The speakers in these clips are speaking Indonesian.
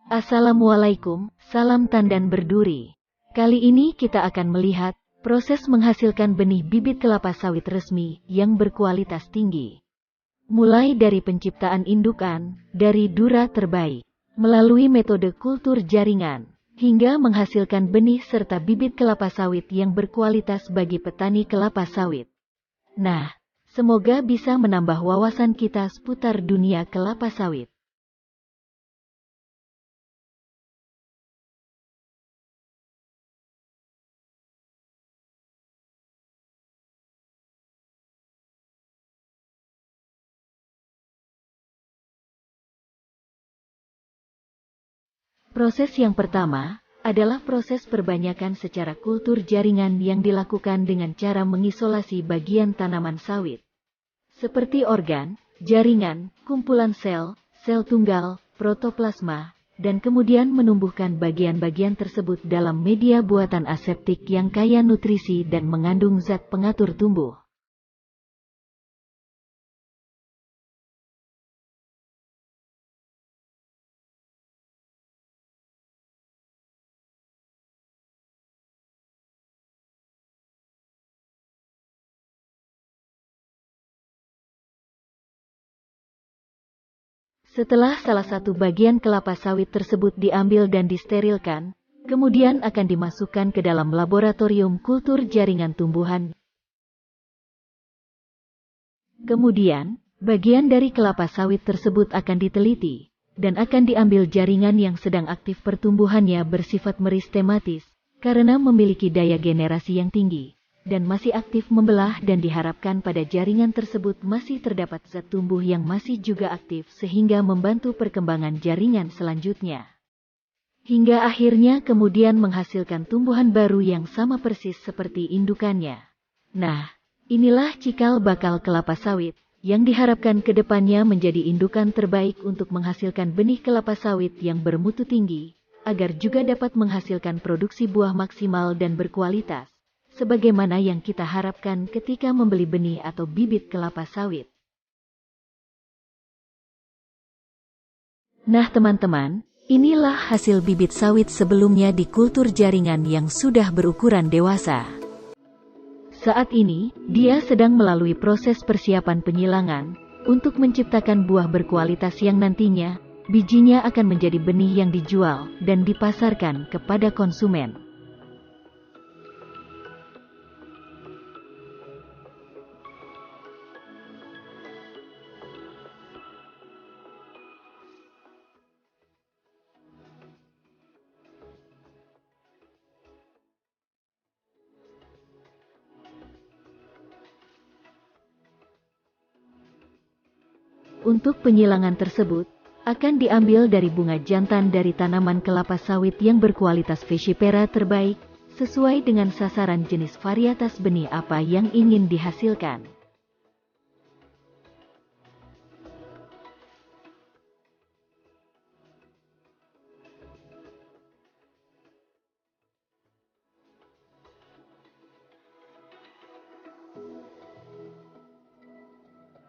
Assalamualaikum, salam tandan berduri. Kali ini kita akan melihat proses menghasilkan benih bibit kelapa sawit resmi yang berkualitas tinggi. Mulai dari penciptaan indukan dari dura terbaik, melalui metode kultur jaringan, hingga menghasilkan benih serta bibit kelapa sawit yang berkualitas bagi petani kelapa sawit. Nah, semoga bisa menambah wawasan kita seputar dunia kelapa sawit. Proses yang pertama adalah proses perbanyakan secara kultur jaringan yang dilakukan dengan cara mengisolasi bagian tanaman sawit, seperti organ, jaringan, kumpulan sel, sel tunggal, protoplasma, dan kemudian menumbuhkan bagian-bagian tersebut dalam media buatan aseptik yang kaya nutrisi dan mengandung zat pengatur tumbuh. Setelah salah satu bagian kelapa sawit tersebut diambil dan disterilkan, kemudian akan dimasukkan ke dalam laboratorium kultur jaringan tumbuhan. Kemudian, bagian dari kelapa sawit tersebut akan diteliti, dan akan diambil jaringan yang sedang aktif pertumbuhannya bersifat meristematis, karena memiliki daya generasi yang tinggi, dan masih aktif membelah dan diharapkan pada jaringan tersebut masih terdapat zat tumbuh yang masih juga aktif sehingga membantu perkembangan jaringan selanjutnya. Hingga akhirnya kemudian menghasilkan tumbuhan baru yang sama persis seperti indukannya. Nah, inilah cikal bakal kelapa sawit, yang diharapkan ke depannya menjadi indukan terbaik untuk menghasilkan benih kelapa sawit yang bermutu tinggi, agar juga dapat menghasilkan produksi buah maksimal dan berkualitas, sebagaimana yang kita harapkan ketika membeli benih atau bibit kelapa sawit. Nah teman-teman, inilah hasil bibit sawit sebelumnya di kultur jaringan yang sudah berukuran dewasa. Saat ini, dia sedang melalui proses persiapan penyilangan, untuk menciptakan buah berkualitas yang nantinya, bijinya akan menjadi benih yang dijual dan dipasarkan kepada konsumen. Untuk penyilangan tersebut, akan diambil dari bunga jantan dari tanaman kelapa sawit yang berkualitas Vespera terbaik, sesuai dengan sasaran jenis varietas benih apa yang ingin dihasilkan.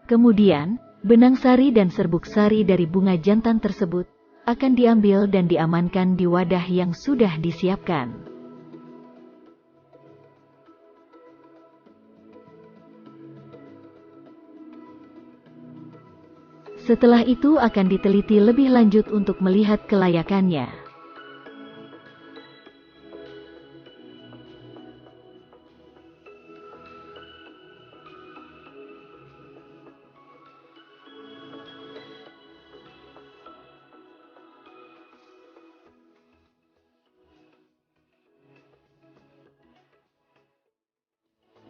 Kemudian, benang sari dan serbuk sari dari bunga jantan tersebut akan diambil dan diamankan di wadah yang sudah disiapkan. Setelah itu akan diteliti lebih lanjut untuk melihat kelayakannya.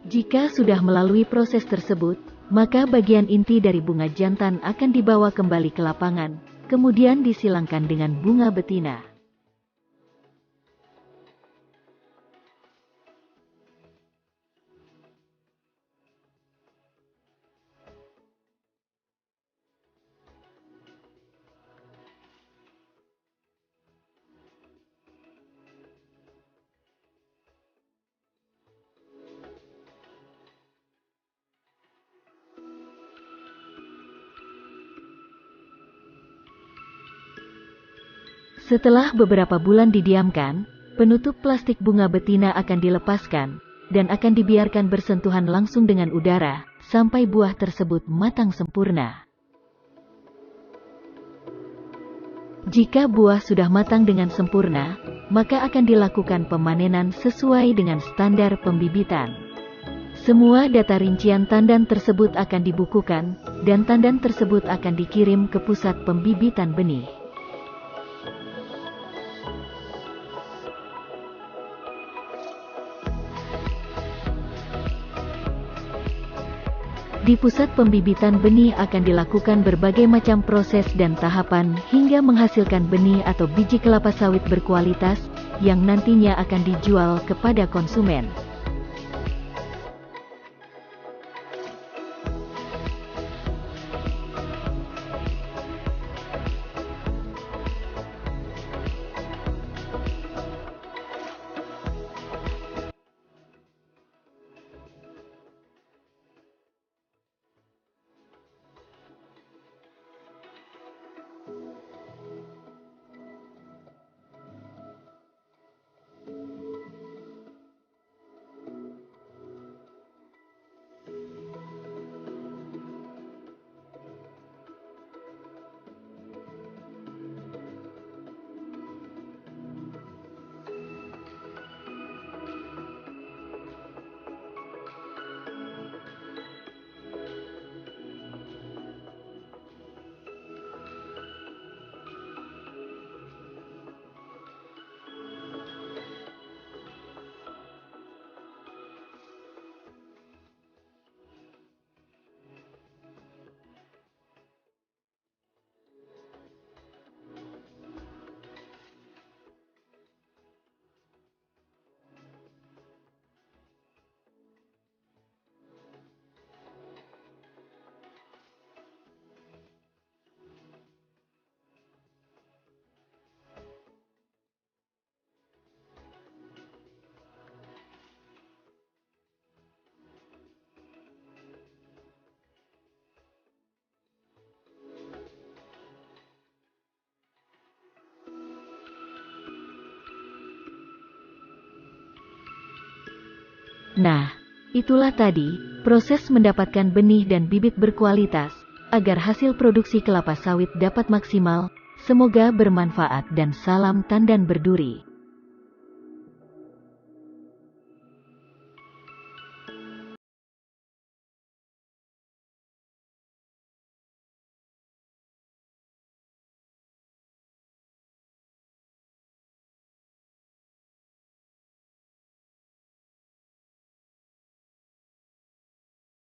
Jika sudah melalui proses tersebut, maka bagian inti dari bunga jantan akan dibawa kembali ke lapangan, kemudian disilangkan dengan bunga betina. Setelah beberapa bulan didiamkan, penutup plastik bunga betina akan dilepaskan, dan akan dibiarkan bersentuhan langsung dengan udara, sampai buah tersebut matang sempurna. Jika buah sudah matang dengan sempurna, maka akan dilakukan pemanenan sesuai dengan standar pembibitan. Semua data rincian tandan tersebut akan dibukukan, dan tandan tersebut akan dikirim ke pusat pembibitan benih. Di pusat pembibitan benih akan dilakukan berbagai macam proses dan tahapan hingga menghasilkan benih atau biji kelapa sawit berkualitas yang nantinya akan dijual kepada konsumen. Nah, itulah tadi proses mendapatkan benih dan bibit berkualitas agar hasil produksi kelapa sawit dapat maksimal. Semoga bermanfaat dan salam tandan berduri.